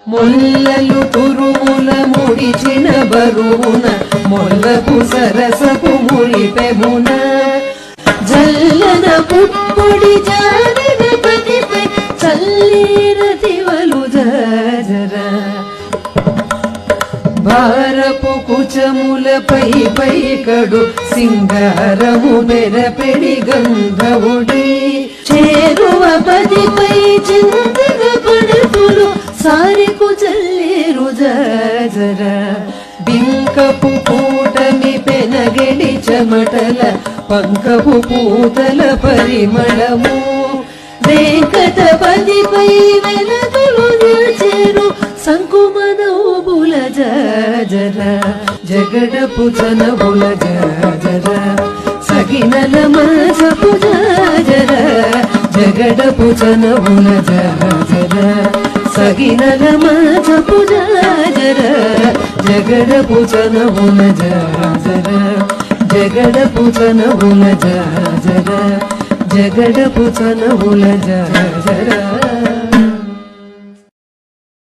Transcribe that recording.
మొల్లలు తురుముల ముడిచిన బరువున మొల్లపు సరసపు ముడిపెమున జల్లన పుప్పొడి జారిన పతిపై చల్లీర దివలు జర భారపు కుచములపై పైకడు సింగారము మెరపెడి గంధవుడి చేరువ పదిపై చింతగ పడుతులు సారికు చల్లేరు జర బింకపు కూటమి పెనగెడి చెమటల పంకపు పూతల పరిమళము వెంకటపతిపై వెలతులు నిల్చెరు సంకుమనౌబుల జర జగడపు జనబుల జర సగినల మనసపు జర జగడపు జనబుల జర సగినల మనసపు జర జగడపు జనబుల జర జగడపు జనబుల జర జగడపు జనబుల జర